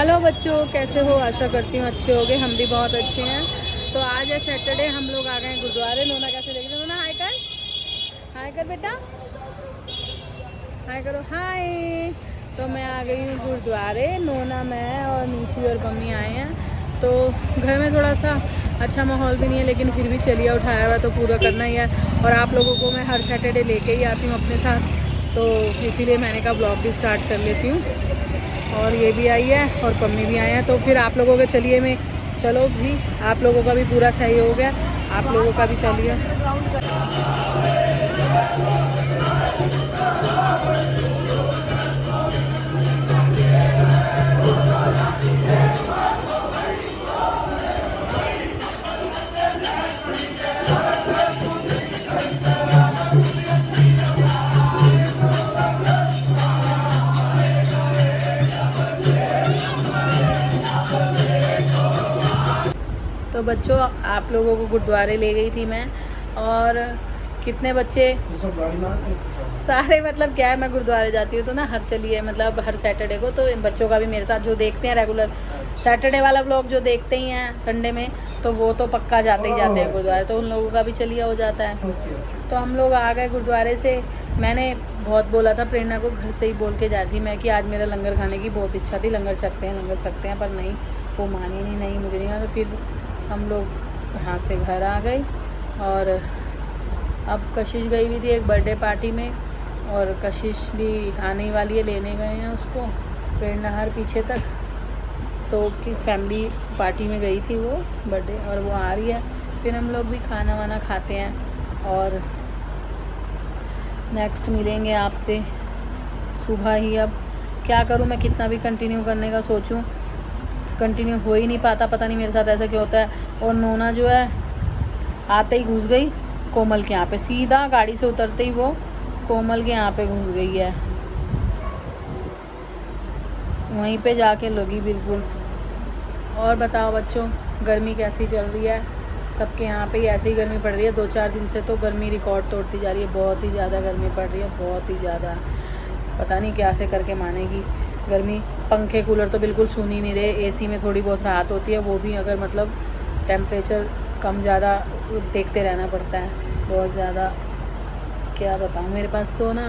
Hello बच्चों, कैसे हो? आशा करती हूँ अच्छे होगे। हम भी बहुत अच्छे हैं। तो आज है सैटरडे, हम लोग आ गए हैं गुरुद्वारे। नोना कैसे देख रहे हो? नोना हाय कर, हाय कर बेटा, हाय करो, हाय। तो मैं आ गई हूँ गुरुद्वारे। नोना, मैं और नीशू और मम्मी आए हैं। तो घर में थोड़ा सा अच्छा माहौल भी नहीं है, लेकिन फिर भी चलिए, उठाया हुआ तो पूरा करना ही है। और आप लोगों को मैं हर सैटरडे लेके ही आती हूँ अपने साथ, तो इसीलिए मैंने कहा ब्लॉग भी स्टार्ट कर लेती हूँ। और ये भी आई है और पम्मी भी आए हैं। तो फिर आप लोगों के चलिए मैं, चलो भी, आप लोगों का भी पूरा सहयोग है, आप लोगों का भी चलिए। तो बच्चों, आप लोगों को गुरुद्वारे ले गई थी मैं, और कितने बच्चे सारे, मतलब क्या है, मैं गुरुद्वारे जाती हूँ तो ना हर चलिए, मतलब हर सैटरडे को, तो इन बच्चों का भी मेरे साथ जो देखते हैं रेगुलर सैटरडे वाला व्लॉग जो देखते ही हैं संडे में, तो वो तो पक्का जाते ही जाते हैं गुरुद्वारे। तो उन लोगों का भी चलिए हो जाता है। तो हम लोग आ गए गुरुद्वारे से। मैंने बहुत बोला था प्रेरणा को, घर से ही बोल के जा रही थी मैं कि आज मेरा लंगर खाने की बहुत इच्छा थी, लंगर छकते हैं, पर नहीं, वो मानी नहीं मुझे नहीं। तो फिर हम लोग यहाँ से घर आ गए। और अब कशिश गई हुई थी एक बर्थडे पार्टी में, और कशिश भी आने वाली है, लेने गए हैं उसको प्रेरणा हर पीछे तक। तो कि फैमिली पार्टी में गई थी वो बर्थडे, और वो आ रही है। फिर हम लोग भी खाना वाना खाते हैं, और नेक्स्ट मिलेंगे आपसे सुबह ही। अब क्या करूँ मैं, कितना भी कंटिन्यू करने का सोचूं, कंटिन्यू हो ही नहीं पाता, पता नहीं मेरे साथ ऐसा क्यों होता है। और नोना जो है आते ही घुस गई कोमल के यहाँ पे, सीधा गाड़ी से उतरते ही वो कोमल के यहाँ पे घुस गई है, वहीं पे जाके लगी बिल्कुल। और बताओ बच्चों, गर्मी कैसी चल रही है? सबके यहाँ पे ऐसे ही गर्मी पड़ रही है। 2-4 दिन से तो गर्मी रिकॉर्ड तोड़ती जा रही है, बहुत ही ज़्यादा गर्मी पड़ रही है, बहुत ही ज़्यादा। पता नहीं क्या से करके मानेगी गर्मी। पंखे कूलर तो बिल्कुल सुन ही नहीं रहे। एसी में थोड़ी बहुत राहत होती है, वो भी अगर मतलब टेम्परेचर कम ज़्यादा देखते रहना पड़ता है, बहुत ज़्यादा। क्या बताऊँ, मेरे पास तो ना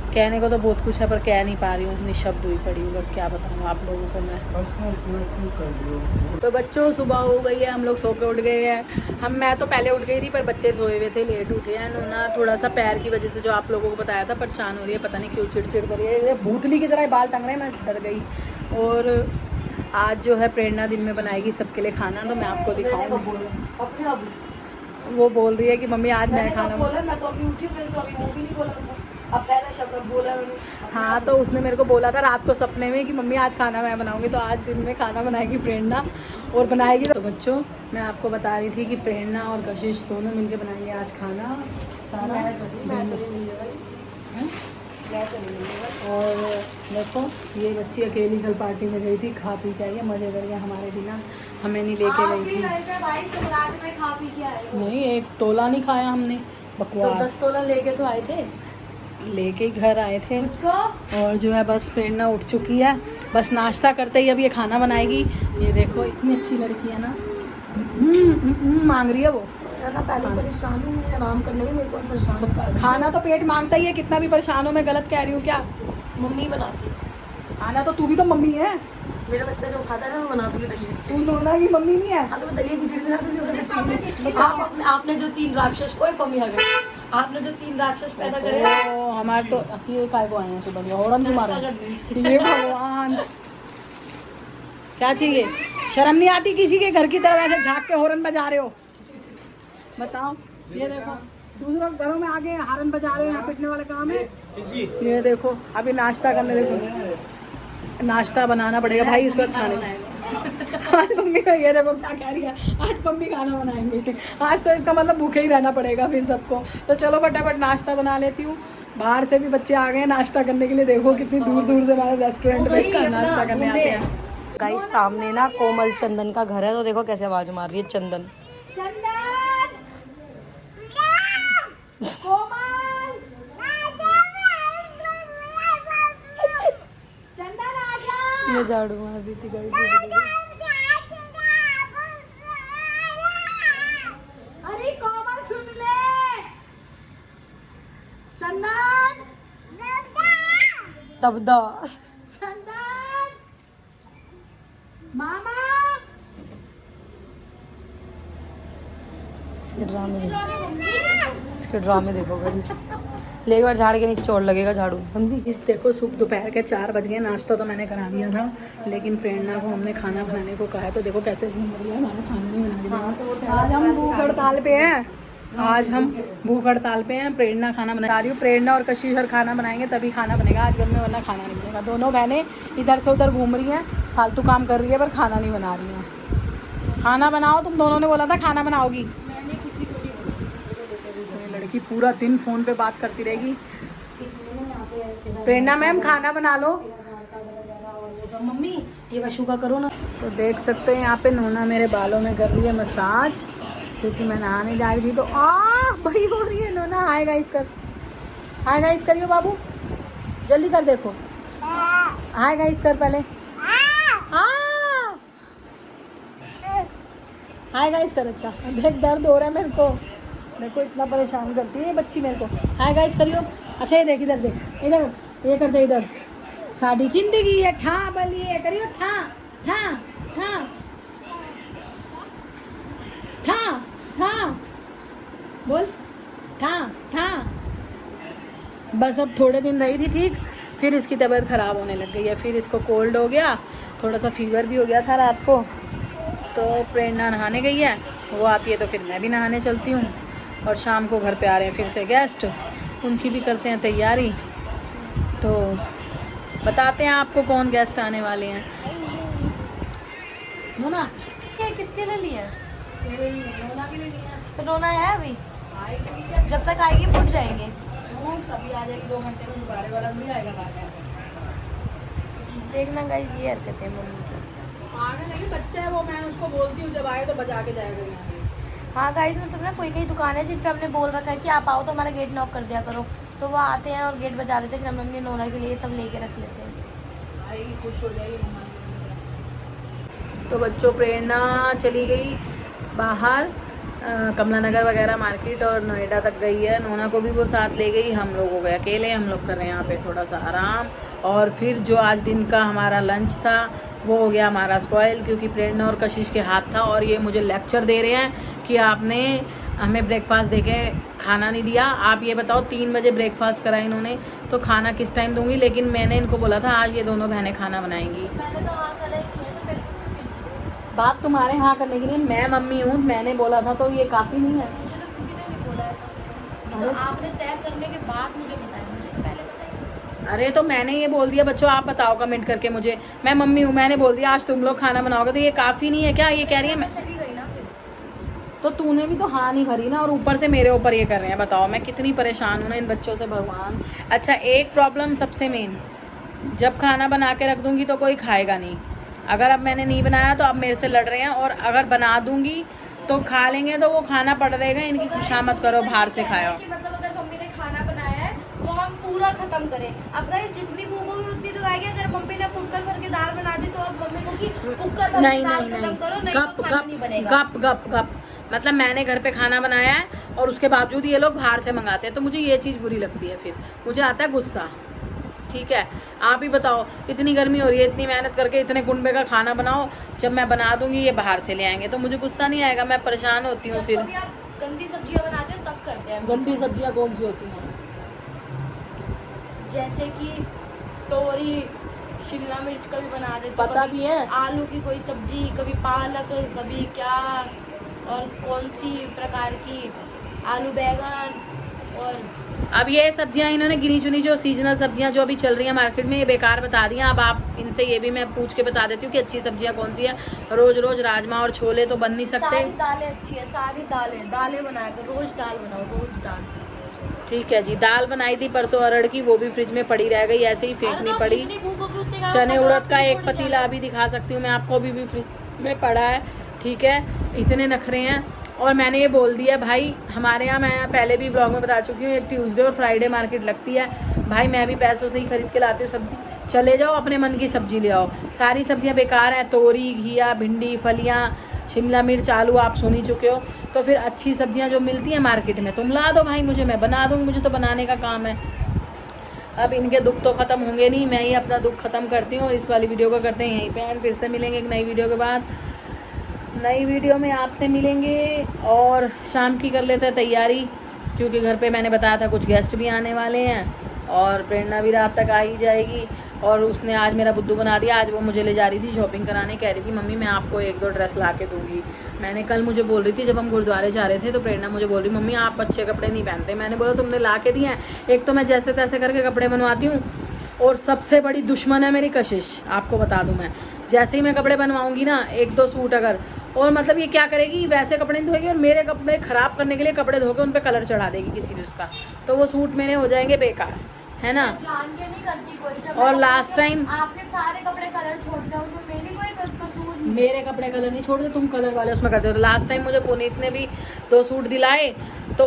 कहने को तो बहुत कुछ है, पर कह नहीं पा रही हूँ, निशब्द हुई पड़ी हूँ, बस क्या बताऊँ आप लोगों को मैं। तो बच्चों, सुबह हो गई है, हम लोग सो के उठ गए हैं। मैं तो पहले उठ गई थी, पर बच्चे सोए हुए थे, लेट उठे हैं। नोना थोड़ा सा पैर की वजह से, जो आप लोगों को बताया था, परेशान हो रही है, पता नहीं क्यों चिड़चिड़ कर रही है, ये भूतली की तरह बाल टंग रहे हैं, मैं डर गई। और आज जो है प्रेरणा दिन में बनाएगी सबके लिए खाना, तो मैं आपको दिखाऊंगी। वो बोल रही है कि मम्मी आज मैं खाना बोला, मैं तो अभी उठी हूँ, मैंने तो अभी वो भी नहीं बोला, अब पहला शब्द बोला मैंने। हाँ, तो उसने मेरे को बोला था रात को सपने में कि मम्मी आज खाना मैं बनाऊंगी, तो आज दिन में खाना बनाएगी प्रेरणा, और बनाएगी। तो बच्चों, मैं आपको बता रही थी कि प्रेरणा और कशिश दोनों मिलके बनाएंगे आज खाना सारा। और देखो, ये बच्ची अकेली कल पार्टी में गई थी, खा पी के आई है, मज़े कर गया हमारे बिना, हमें नहीं लेके गई थी। नहीं, 1 तोला नहीं खाया हमने, बकवास। तो 10 तोला लेके तो आए थे, लेके ही घर आए थे। और जो है बस प्रेरणा उठ चुकी है, बस नाश्ता करते ही अब ये खाना बनाएगी। ये देखो, इतनी अच्छी लड़की है ना, मांग रही है वो ना। पहले परेशान हूँ मैं, आराम करने में मेरे को परेशान। तो खाना तो पेट मांगता ही है, कितना भी परेशान हो। मैं गलत कह रही हूँ क्या? मम्मी बनाती है खाना, तो तू भी तो मम्मी है। मेरा बच्चा जो खाता है ना, मैं बना दूंगी दलिया। तू नोना की मम्मी नहीं है? हाँ, तो मैं दलिया खिचड़ी बना दूंगी। आपने जो 3 राक्षस को पम्मी आ गए, आपने जो 3 राक्षस पैदा करे, हमारे तो ये काय को आए हैं सुबह में, हॉर्न क्यों मारा? ये भगवान, क्या चाहिए? शर्म नहीं आती किसी के घर की तरफ ऐसे झाँक के हॉर्न बजा रहे हो? बताओ। ये देखो, दूसरों घरों में आगे हॉर्न बजा रहे हो, यहाँ पिटने वाले काम है। ये देखो, अभी नाश्ता करने, देखो नाश्ता बनाना पड़ेगा भाई उसका खाने में। आज मम्मी को, ये देखो क्या कह रही है, आज मम्मी खाना बनाएंगे। आज तो इसका मतलब भूखे ही रहना पड़ेगा फिर सबको। तो चलो फटाफट नाश्ता बना लेती हूँ। बाहर से भी बच्चे आ गए हैं नाश्ता करने के लिए, देखो कितनी दूर दूर से हमारे रेस्टोरेंट में नाश्ता करने आते हैं। गाइस, सामने ना कोमल चंदन का घर है, तो देखो कैसे आवाज मार रही है, चंदन में झाड़ू मार रही थी गाइस। अरे कोमल सुन ले, चंदन तब दा चंदन मामा। इसके ड्रामे देखो गाइस। ले एक बार झाड़ के नीचे चोट लगेगा झाड़ू, समझी। इस देखो सुबह दोपहर के 4 बज गए। नाश्ता तो मैंने करा दिया था, लेकिन प्रेरणा को हमने खाना बनाने को कहा है, तो देखो कैसे घूम रही है, हमारा खाना नहीं बना रही है। आज हम भूख हड़ताल पे हैं, आज हम भूख हड़ताल पे हैं। प्रेरणा खाना बना रही हूँ, प्रेरणा और कशिश और खाना बनाएंगे तभी खाना बनेगा आज घर में, वरना खाना नहीं बनेगा। दोनों बहनें इधर से उधर घूम रही हैं, फालतू काम कर रही है, पर खाना नहीं बना रही हैं। खाना बनाओ, तुम दोनों ने बोला था खाना बनाओगी। लड़की पूरा दिन फ़ोन पे बात करती रहेगी। प्रेरणा मैम खाना बना लो। मम्मी ये वशु का करो ना। तो देख सकते हैं यहाँ पे नोना मेरे बालों में कर रही है मसाज, क्योंकि मैं नहाने जा रही थी। तो भाई हो रही है नोना। हाय गाइस कर, हाय गाइस करियो बाबू, जल्दी कर। देखो हाय गाइस कर पहले, हाय गाइस कर। अच्छा देख दर्द हो रहा है मेरे को, देखो इतना परेशान करती है ये बच्ची मेरे को। हाय गाइस करियो। अच्छा ये देख, इधर देख, इधर ये कर दे, इधर साड़ी जिंदगी है ठा बलिए करियो, ठा ठा ठा ठा ठा बोल, ठा ठा। बस अब थोड़े दिन रही थी ठीक, फिर इसकी तबीयत ख़राब होने लग गई है। फिर इसको कोल्ड हो गया, थोड़ा सा फीवर भी हो गया था रात को। तो प्रेरणा नहाने गई है, वो आती है तो फिर मैं भी नहाने चलती हूँ। और शाम को घर पे आ रहे हैं फिर से गेस्ट, उनकी भी करते हैं तैयारी। तो बताते हैं आपको कौन गेस्ट आने वाले हैं। नोना ये किसके लिए लिया? नोना के लिए लिया। तो रोना है अभी, आएगी जब तक आएगी फुट जाएंगे। सभी आ जाएगी 2 घंटे में, दोबारा वाला भी आएगा बाद। देखना गाइस ये हरकतें मम्मी की। आगे नहीं बच्चा है वो, मैं उसको बोलती हूँ जब आए तो बजा के जाएगा यहाँ। हाँ गाइस मतलब ना कोई कई दुकान है जिन पे हमने बोल रखा है कि आप आओ तो हमारा गेट नॉक कर दिया करो, तो वो आते हैं और गेट बजा देते हैं। फिर हम अपनी नोना के लिए सब लेके रख लेते हैं। आएगी खुश हो जाएगी। तो बच्चों प्रेरणा चली गई बाहर कमला नगर वगैरह मार्केट और नोएडा तक गई है। नोना को भी वो साथ ले गई। हम लोग हो गए अकेले, हम लोग कर रहे हैं यहाँ पे थोड़ा सा आराम। और फिर जो आज दिन का हमारा लंच था वो हो गया हमारा स्पॉइल, क्योंकि प्रेरणा और कशिश के हाथ था। और ये मुझे लेक्चर दे रहे हैं कि आपने हमें ब्रेकफास्ट दे के खाना नहीं दिया। आप ये बताओ 3 बजे ब्रेकफास्ट करा इन्होंने, तो खाना किस टाइम दूंगी। लेकिन मैंने इनको बोला था आज ये दोनों बहनें खाना बनाएंगी। मैंने तो हाँ करा ही नहीं है, तो फिर बात तुम्हारे यहाँ करने के लिए मैं मम्मी हूँ, मैंने बोला था तो ये काफ़ी नहीं है। मुझे तो किसी ने नहीं बोला ऐसा। ये तो आपने तय करने के बाद मुझे बताया, मुझे तो पहले बताया। अरे तो मैंने ये बोल दिया। बच्चों आप बताओ कमेंट करके मुझे, मैं मम्मी हूँ, मैंने बोल दिया आज तुम लोग खाना बनाओगे, तो ये काफ़ी नहीं है क्या। ये कह रही है मैं चली गई ना फिर। तो तूने भी तो हाँ नहीं भरी ना, और ऊपर से मेरे ऊपर ये कर रहे हैं। बताओ मैं कितनी परेशान हूँ ना इन बच्चों से, भगवान। अच्छा एक प्रॉब्लम सबसे मेन, जब खाना बना के रख दूँगी तो कोई खाएगा नहीं। अगर अब मैंने नहीं बनाया तो अब मेरे से लड़ रहे हैं, और अगर बना दूँगी तो खा लेंगे, तो वो खाना पड़ रहेगा। इनकी खुशामद करो, बाहर से खाओ। मतलब अगर मम्मी ने खाना बनाया है तो हम पूरा खत्म करें। अब गाइस जितनी भूख होगी उतनी तो खाएंगे। अगर मम्मी ने कुकर भर के दाल बना दी तो अब मम्मी को कि कुकर भर के दाल खत्म करो, नहीं तो खाना नहीं बनेगा। गप गप गप। मतलब मैंने घर पे खाना बनाया है और उसके बावजूद ये लोग बाहर से मंगाते हैं, तो मुझे ये चीज़ बुरी लगती है। फिर मुझे आता है गुस्सा। ठीक है आप ही बताओ, इतनी गर्मी हो रही है, इतनी मेहनत करके इतने कुंबे का खाना बनाओ, जब मैं बना दूंगी ये बाहर से ले आएंगे तो मुझे गुस्सा नहीं आएगा। मैं परेशान होती हूँ। फिर कभी आप गंदी सब्जियां बनाते हो तब करते हैं। गंदी सब्जियाँ कौन सी होती हैं? जैसे कि तोरी, शिमला मिर्च कभी बना देते, पता भी है। आलू की कोई सब्जी, कभी पालक, कभी क्या, और कौन सी प्रकार की आलू बैगन। और अब ये सब्जियां इन्होंने गिनी चुनी जो सीजनल सब्जियां जो अभी चल रही हैं मार्केट में, ये बेकार बता दी हैं। अब आप इनसे ये भी मैं पूछ के बता देती हूँ कि अच्छी सब्जियां कौन सी है। रोज रोज राजमा और छोले तो बन नहीं सकते। सारी दालें अच्छी है, सारी दालें बनाया कर, रोज दाल बनाओ, रोज दाल। ठीक है जी। दाल बनाई थी परसों अरहर की, वो भी फ्रिज में पड़ी रह गई, ऐसे ही फेंकनी पड़ी। चने उड़द का एक पतीला अभी दिखा सकती हूँ मैं आपको, अभी भी फ्रिज में पड़ा है। ठीक है इतने नखरे हैं। और मैंने ये बोल दिया भाई, हमारे यहाँ मैं पहले भी ब्लॉग में बता चुकी हूँ, एक ट्यूसडे और फ्राइडे मार्केट लगती है। भाई मैं भी पैसों से ही खरीद के लाती हूँ सब्जी। चले जाओ अपने मन की सब्जी ले आओ। सारी सब्जियां बेकार हैं, तोरी, घिया, भिंडी, फलियां, शिमला मिर्च, आलू आप सुन ही चुके हो। तो फिर अच्छी सब्जियां जो मिलती हैं मार्केट में तुम ला दो भाई मुझे, मैं बना दूँगी, मुझे तो बनाने का काम है। अब इनके दुख तो ख़त्म होंगे नहीं, मैं ही अपना दुख ख़त्म करती हूँ और इस वाली वीडियो को करते हैं यहीं पे एंड। फिर से मिलेंगे एक नई वीडियो के बाद, नई वीडियो में आपसे मिलेंगे। और शाम की कर लेते हैं तैयारी, क्योंकि घर पे मैंने बताया था कुछ गेस्ट भी आने वाले हैं और प्रेरणा भी रात तक आ ही जाएगी। और उसने आज मेरा बुद्धू बना दिया। आज वो मुझे ले जा रही थी शॉपिंग कराने, कह रही थी मम्मी मैं आपको 1-2 ड्रेस ला के दूँगी। मैंने कल मुझे बोल रही थी जब हम गुरुद्वारे जा रहे थे तो प्रेरणा मुझे बोल रही मम्मी आप अच्छे कपड़े नहीं पहनते। मैंने बोला तुमने ला के दिए हैं, एक तो मैं जैसे तैसे करके कपड़े बनवाती हूँ और सबसे बड़ी दुश्मन है मेरी कशिश। आपको बता दूँ मैं जैसे ही मैं कपड़े बनवाऊँगी ना 1-2 सूट अगर, और मतलब ये क्या करेगी वैसे कपड़े नहीं धोएगी और मेरे कपड़े ख़राब करने के लिए कपड़े धो के उन पर कलर चढ़ा देगी किसी भी उसका, तो वो सूट मेरे हो जाएंगे बेकार, है ना। जान के नहीं करती कोई, जब और लास्ट टाइम आपके सारे कपड़े कलर छोड़ते हैं उसमें मेरी कोई कसूर नहीं। मेरे कपड़े कलर नहीं छोड़ते, तुम कलर वाले उसमें करते हो। लास्ट टाइम मुझे पुनीत ने भी 2 सूट दिलाए, तो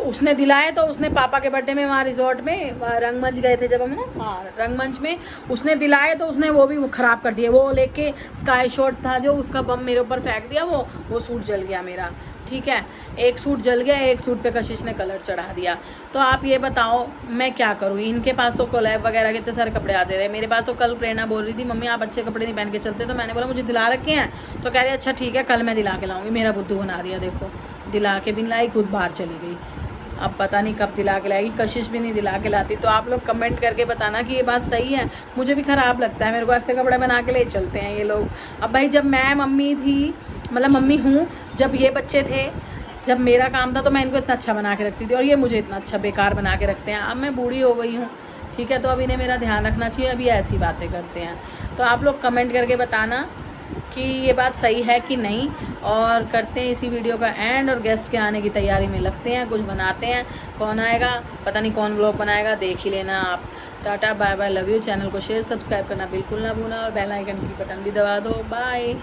उसने पापा के बर्थडे में वहाँ रिजॉर्ट में रंगमंच गए थे जब हम ना, हाँ रंगमंच में उसने दिलाए, तो उसने वो भी ख़राब कर दिए। वो लेके स्काई शॉट था जो, उसका बम मेरे ऊपर फेंक दिया, वो सूट जल गया मेरा, ठीक है। एक सूट जल गया, एक सूट पे कशिश ने कलर चढ़ा दिया। तो आप ये बताओ मैं क्या करूँ। इनके पास तो कोलैब वगैरह के इतने सारे कपड़े आते थे, मेरे पास तो कल प्रेरणा बोल रही थी मम्मी आप अच्छे कपड़े नहीं पहन के चलते, तो मैंने बोला मुझे दिला रखे हैं, तो कह रही अच्छा ठीक है कल मैं दिला के लाऊंगी। मेरा बुद्धू बना दिया, देखो दिला के भी नहीं लाई, खुद बाहर चली गई। अब पता नहीं कब दिला के लाएगी, कशिश भी नहीं दिला के लाती। तो आप लोग कमेंट करके बताना कि ये बात सही है। मुझे भी ख़राब लगता है, मेरे को ऐसे कपड़े बना के ले चलते हैं ये लोग। अब भाई जब मैं मम्मी थी, मतलब मम्मी हूँ, जब ये बच्चे थे, जब मेरा काम था तो मैं इनको इतना अच्छा बना के रखती थी और ये मुझे इतना अच्छा बेकार बना के रखते हैं। अब मैं बूढ़ी हो गई हूँ, ठीक है, तो अब इन्हें मेरा ध्यान रखना चाहिए, अभी ऐसी बातें करते हैं। तो आप लोग कमेंट करके बताना कि ये बात सही है कि नहीं। और करते हैं इसी वीडियो का एंड और गेस्ट के आने की तैयारी में लगते हैं, कुछ बनाते हैं। कौन आएगा पता नहीं, कौन व्लॉग बनाएगा देख ही लेना आप। Tata bye bye, love you. Channel को शेयर सब्सक्राइब करना बिल्कुल ना भूलना और बेल आइकन की बटन भी दबा दो। बाय।